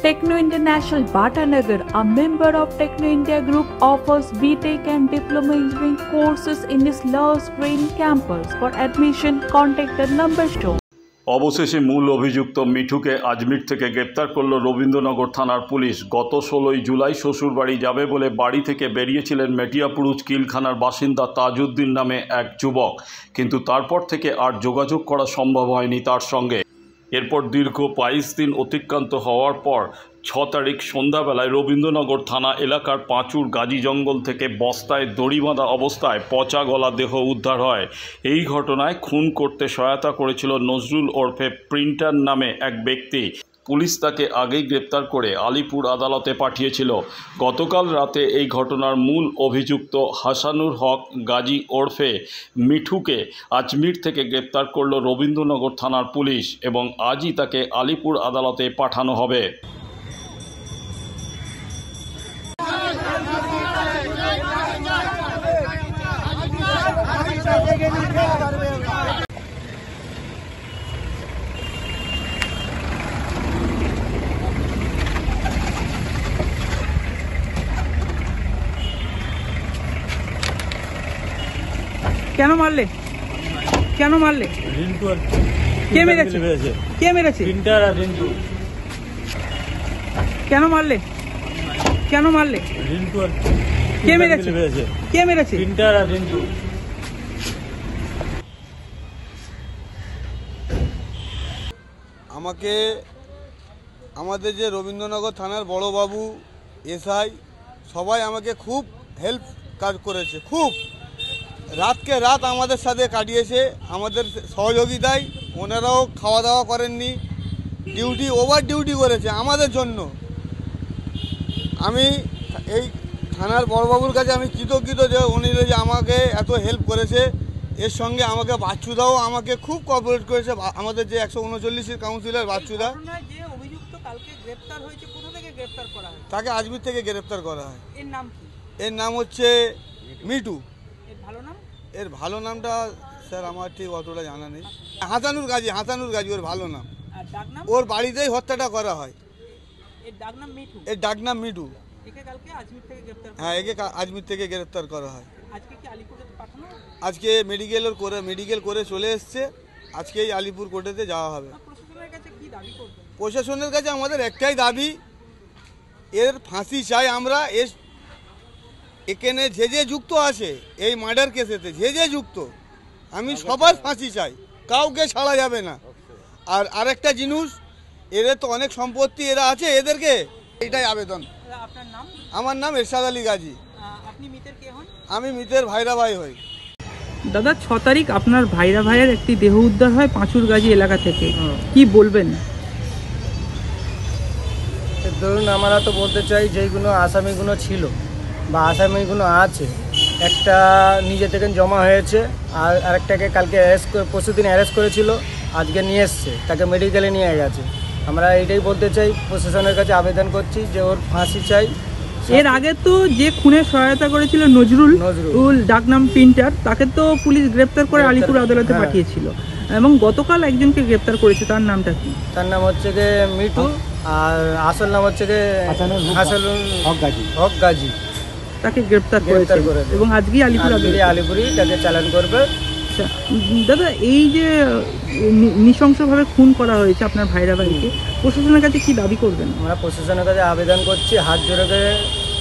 Techno International Bhatanagar, a member of Techno India Group, offers BTech and Diploma Engineering courses in its Lush Green campus. For admission, contact the number shown. অবশেষে মূল অভিযুক্ত মিঠুকে আজমির থেকে গ্রেপ্তার করল রবীন্দ্রনগর থানার police. গত 16 জুলাই শ্বশুরবাড়ি যাবে বলে বাড়ি থেকে বেরিয়েছিলেন মেটিয়াপুরুষ কিলখানার বাসিন্দা তাজউদ্দিন নামে এক যুবক, কিন্তু তারপর থেকে আর যোগাযোগ করা সম্ভব হয়নি তার সঙ্গে। এরপর দীর্ঘ 22 দিন অতিক্রান্ত হওয়ার পর 6 তারিখ সন্ধ্যাবেলায় রবীন্দ্রনগর থানা এলাকার পাঁচুর গাজী জঙ্গল থেকে বস্তায় দড়ি বাঁধা অবস্থায় পচা গলা দেহ উদ্ধার হয়। এই ঘটনায় খুন করতে সহায়তা করেছিল নজরুল ওরফে প্রিন্টার নামে এক ব্যক্তি। পুলিশ তাকে আগেই গ্রেপ্তার করে আলিপুর আদালতে পাঠিয়েছিল। গতকাল রাতে এই ঘটনার মূল অভিযুক্ত হাসানুর হক গাজী ওরফে মিঠুকে আজমির থেকে গ্রেপ্তার করল রবীন্দ্রনগর থানার পুলিশ এবং আজই তাকে আলিপুর আদালতে পাঠানো হবে। কেন মারলে? কেন মারলে? রিন্টু আর কে মেরেছে? কে মেরেছে? প্রিন্টার আর রিন্টু। কেন মারলে? কেন মারলে? রিন্টু আর কে মেরেছে? কে মেরেছে? প্রিন্টার আর রিন্টু। আমাকে আমাদের যে রবীন্দ্রনগর থানার বড়বাবু এসআই সবাই আমাকে খুব হেল্প কাজ করেছে, খুব রাতকে রাত আমাদের সাথে কাটিয়েছে, আমাদের সহযোগিতায়। ওনারাও খাওয়া দাওয়া করেননি, ডিউটি ওভার ডিউটি করেছে আমাদের জন্য। আমি এই থানার বড়বাবুর কাছে আমি কৃতজ্ঞ যে উনি যে আমাকে এত হেল্প করেছে। এর সঙ্গে আমাকে বাচ্চুদাও আমাকে খুব কোঅপারেট করেছে, আমাদের যে 139 কাউন্সিলর বাচ্চুদা। তাকে আজমির থেকে গ্রেপ্তার করা হয়। এর নাম হচ্ছে মিঠু। এর ভালো নামটা স্যার আমার ঠিক অতটা জানা নেই। হাসানুর গাজী ওর ভালো নাম। ওর বাড়িতেই হত্যাটা করা হয়। এর ডাকনাম মিঠু। হ্যাঁ, একে আজমির থেকে গ্রেপ্তার করা হয়। আজকে মেডিকেল করে চলে এসছে। আজকেই আলিপুর কোর্টেতে যাওয়া হবে। প্রশাসনের কাছে আমাদের একটাই দাবি, এর ফাঁসি চাই আমরা। এখানে যে যুক্ত আছে এই মার্ডার কেসেতে যে যুক্ত, আমি সবার ফাঁসি চাই, কাউকে ছাড়া যাবে না। আর আরেকটা জিনিস, এদের তো অনেক সম্পত্তি এরা আছে, এদেরকে এটাই আবেদন। আমার নাম এরশাদ আলী গাজী। আমি মিতের ভাইরা ভাই হই। দাদা, 6 তারিখ আপনার ভাইরা ভাইয়ের একটি দেহ উদ্ধার হয় পাঁচুর গাজী এলাকা থেকে, কি বলবেন? ধরুন, আমরা তো বলতে চাই যেগুলো আসামিগুলো ছিল বা আসামিগুলো আছে, একটা নিজে থেকে জমা হয়েছে আর আরেকটাকে কালকে পরশুদিন অ্যারেস্ট করেছিল, আজকে নিয়ে এসছে, তাকে মেডিকেলে নিয়ে গেছে। আমরা এইটাই বলতে চাই, প্রশাসনের কাছে আবেদন করছি যে ওর ফাঁসি চাই। এর আগে তো যে খুনের সহায়তা করেছিল নজরুল ডাকনাম প্রিন্টার, তাকে তো পুলিশ গ্রেপ্তার করে আলিপুর আদালতে পাঠিয়েছিল এবং গতকাল একজনকে গ্রেপ্তার করেছে। তার নামটা কি? তার নাম হচ্ছে গিয়ে মিঠু আর আসল নাম হচ্ছে গিয়ে হাসানুল হক গাজী। তাকে গ্রেপ্তার করেছে এবং আজকে আলিপুরি তাকে চালান করবে। দাদা, এই যে নৃশংসভাবে খুন করা হয়েছে আপনার ভাইরা ভাইকে, প্রশাসনের কাছে কি দাবি করবেন? আমরা প্রশাসনের কাছে আবেদন করছি, হাত জোড়ে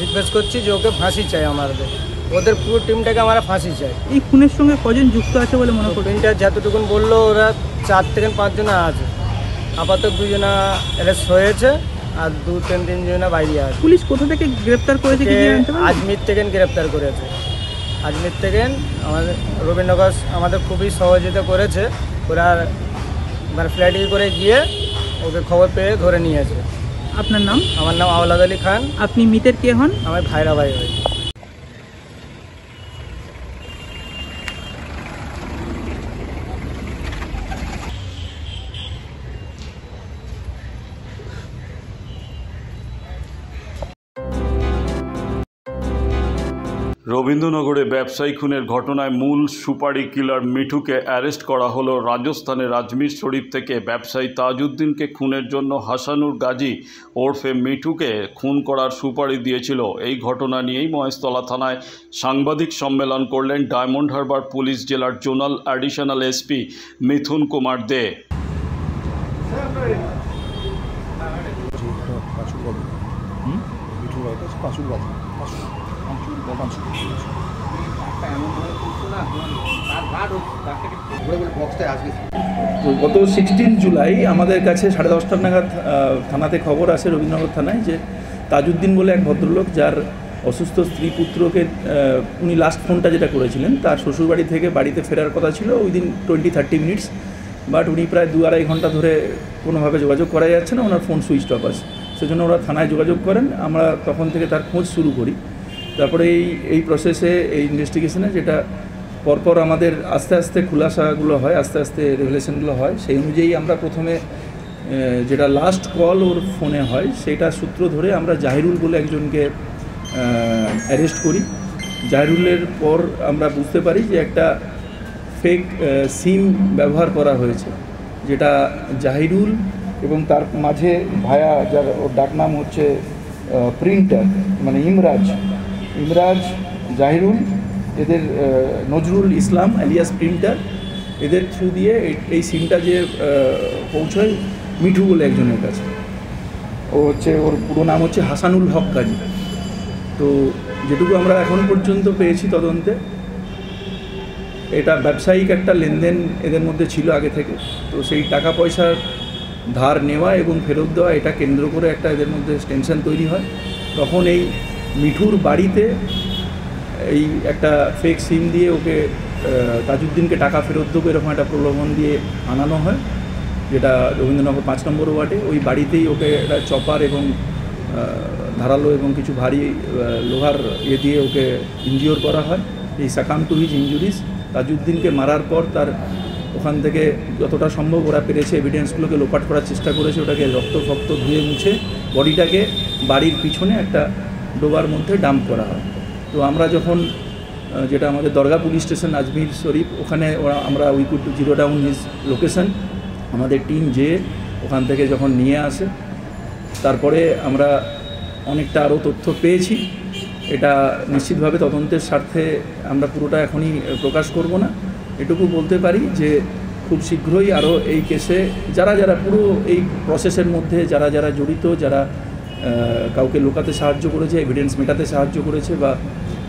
রিকোয়েস্ট করছি যে ওকে ফাঁসি চাই। আমাদের ওদের পুরো টিমটাকে আমরা ফাঁসি চাই। এই খুনের সঙ্গে কজন যুক্ত আছে বলে মনে করেন? এটা যতটুকুন বললো, ওরা 4 থেকে 5 জনা আছে। আপাতত 2 জনা অ্যারেস্ট হয়েছে আর 2-3 জনা বাইরে আছে। পুলিশ কোথা থেকে গ্রেপ্তার করেছে? আজমির থেকে গ্রেপ্তার করেছে। আজমির থেকে আমাদের রবীন্দ্রনগর আমাদের খুবই সহযোগিতা করেছে। ওরা মানে ফ্ল্যাটে করে গিয়ে ওকে খবর পেয়ে ধরে নিয়েছে। আপনার নাম? আমার নাম আওলাদ আলী খান। আপনি মিতের কে হন? আমার ভাইরা ভাই হই। রবীন্দ্রনগরে ব্যবসায়ী খুনের ঘটনায় মূল সুপারি কিলার মিঠুকে অ্যারেস্ট করা হলো। রাজস্থানের আজমির শরীফ থেকে ব্যবসায়ী তাজউদ্দিনকে খুনের জন্য হাসানুর গাজী ওরফে মিঠুকে খুন করার সুপারি দিয়েছিল। এই ঘটনা নিয়েই মহেশতলা থানায় সাংবাদিক সম্মেলন করলেন ডায়মন্ড হারবার পুলিশ জেলার জোনাল অ্যাডিশনাল এসপি মিথুন কুমার দে। গত 16 জুলাই আমাদের কাছে 10:30 নাগাদ থানাতে খবর আসে রবীন্দ্রনগর থানায় যে তাজউদ্দিন বলে এক ভদ্রলোক, যার অসুস্থ স্ত্রী পুত্রকে উনি লাস্ট ফোনটা যেটা করেছিলেন তার শ্বশুরবাড়ি থেকে বাড়িতে ফেরার কথা ছিল উইদিন 20-30 মিনিটস, বাট উনি প্রায় 2-2.5 ঘন্টা ধরে কোনোভাবে যোগাযোগ করা যাচ্ছে না, ওনার ফোন সুইচ অফ আছে। সেজন্য ওরা থানায় যোগাযোগ করেন, আমরা তখন থেকে তার খোঁজ শুরু করি। তারপরে এই প্রসেসে এই ইনভেস্টিগেশনে যেটা পরপর আমাদের আস্তে আস্তে খুলাসাগুলো হয়, আস্তে আস্তে রেভেলেশনগুলো হয়, সেই অনুযায়ী আমরা প্রথমে যেটা লাস্ট কল ওর ফোনে হয় সেটা সূত্র ধরে আমরা জাহিরুল বলে একজনকে অ্যারেস্ট করি। জাহিরুলের পর আমরা বুঝতে পারি যে একটা ফেক সিম ব্যবহার করা হয়েছে, যেটা জাহিরুল এবং তার মাঝে ভায়া, যার ওর ডাকনাম হচ্ছে প্রিন্টার, মানে ইমরাজ, জাহিরুল, এদের নজরুল ইসলাম আলিয়াস প্রিন্টার, এদের থ্রু দিয়ে এই সিমটা যে পৌঁছয় মিঠু বলে একজনের কাছে। ও হচ্ছে, ওর পুরো নাম হচ্ছে হাসানুল হক গাজী। তো যেটুকু আমরা এখন পর্যন্ত পেয়েছি তদন্তে, এটা ব্যবসায়িক একটা লেনদেন এদের মধ্যে ছিল আগে থেকে। তো সেই টাকা পয়সার ধার নেওয়া এবং ফেরত দেওয়া, এটা কেন্দ্র করে একটা এদের মধ্যে টেনশন তৈরি হয়। তখন এই মিঠুর বাড়িতে এই একটা ফেক সিম দিয়ে ওকে তাজউদ্দিনকে টাকা ফেরত দেবো এরকম একটা প্রলোভন দিয়ে আনানো হয়, যেটা রবীন্দ্রনগর 5 নম্বর ওয়ার্ডে। ওই বাড়িতেই ওকে একটা চপার এবং ধারালো এবং কিছু ভারী লোহার দিয়ে ওকে ইনজিওর করা হয়। এই সাকাম টু হিজ ইঞ্জুরিজ। তাজউদ্দিনকে মারার পর তার ওখান থেকে যতটা সম্ভব ওরা পেরেছে এভিডেন্সগুলোকে লোপাট করার চেষ্টা করেছে, ওটাকে রক্ত ধুয়ে মুছে বডিটাকে বাড়ির পিছনে একটা ডোবার মধ্যে ডাম্প করা হয়। তো আমরা যখন, যেটা আমাদের দরগা পুলিশ স্টেশন আজমির শরীফ, ওখানে আমরা we could zero down his location, আমাদের টিম যে ওখান থেকে যখন নিয়ে আসে, তারপরে আমরা অনেকটা আরও তথ্য পেয়েছি। এটা নিশ্চিতভাবে তদন্তের স্বার্থে আমরা পুরোটা এখনই প্রকাশ করব না। এটুকু বলতে পারি যে খুব শীঘ্রই আরও এই কেসে যারা পুরো এই প্রসেসের মধ্যে যারা জড়িত, যারা কাউকে লুকাতে সাহায্য করেছে, এভিডেন্স মেটাতে সাহায্য করেছে বা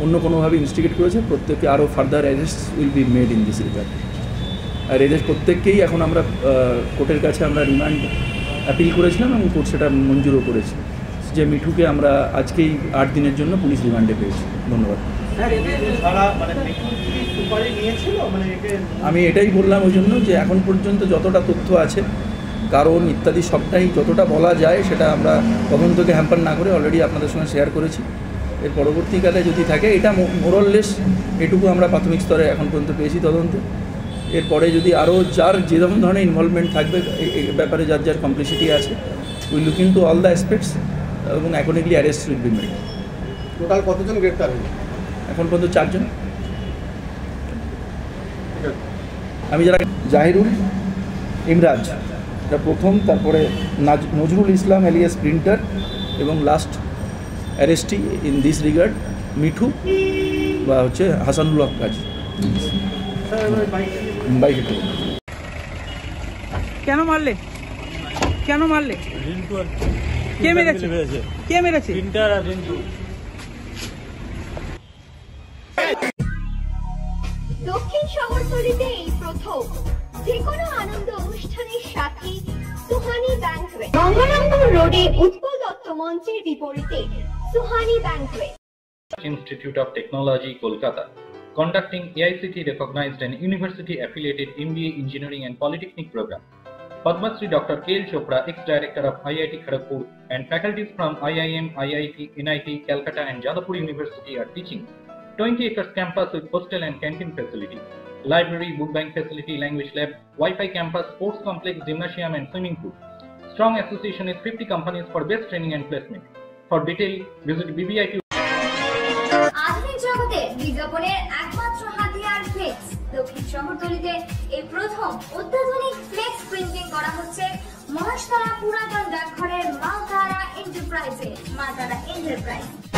অন্য কোনোভাবে ইনস্টিগেট করেছে, প্রত্যেককে আরও further arrest will be made in this regard. আর এদের প্রত্যেককেই এখন আমরা কোর্টের কাছে আমরা রিমান্ড অ্যাপিল করেছিলাম এবং কোর্ট সেটা মঞ্জুরও করেছে, যে মিঠুকে আমরা আজকেই 8 দিনের জন্য পুলিশ রিমান্ডে পেয়েছি। ধন্যবাদ। আমি এটাই বললাম ওই জন্য যে এখন পর্যন্ত যতটা তথ্য আছে, কারণ ইত্যাদি সবটাই যতটা বলা যায় সেটা আমরা তদন্তকে হ্যাম্পার না করে অলরেডি আপনাদের সঙ্গে শেয়ার করেছি। এর পরবর্তীকালে যদি থাকে, এটা মোরললেস এটুকু আমরা প্রাথমিক স্তরে এখন পর্যন্ত পেয়েছি তদন্তে। এরপরে যদি আরও যার যেরকম ধরনের ইনভলভমেন্ট থাকবে এই ব্যাপারে, যার কমপ্লিসিটি আছে, we look into all the aspects এবং accordingly arrest will be made. Total কতজন গ্রেপ্তার হয়েছে? এখন পর্যন্ত 4 জন। আমি যারা জাহিরুল, ইমরাজ এটা প্রথম, তারপরে নজরুল ইসলাম এলিয়াস প্রিন্টার এবং last arrestee in this regard Mithu বা হচ্ছে হাসানুল হক গাজী। কেন মারলে? কে মেরেছে? দক্ষিণ শহরতলিতে এই প্রথম যেকোনো আনন্দ অনুষ্ঠানের সাথে সুহানি ব্যাংকুয়েট, গঙ্গারামপুর রোডে উৎপল দত্ত মঞ্চের বিপরীতে Suhani banquet. Institute of Technology, Kolkata, conducting AICTE recognized and university affiliated MBA Engineering and Polytechnic program. Padma Shri Dr. K.L. Chopra, ex-director of IIT Kharagpur, and faculties from IIM, IIT, NIT, Calcutta and Jadavpur University are teaching. 20 acres campus with hostel and canteen facility, library, book bank facility, language lab, Wi-Fi campus, sports complex, gymnasium and swimming pool. Strong association with 50 companies for best training and placement. For detail, visit BBIT. আধুনিক জগতে বিজ্ঞাপনের একমাত্র হাতিয়ার flakes. দক্ষিণ শহরতলিতে এই প্রথম অত্যাধুনিক flakes printing করা হচ্ছে মহাশতলা পুরাতন ডাকঘরের মা তারা এন্টারপ্রাইজে।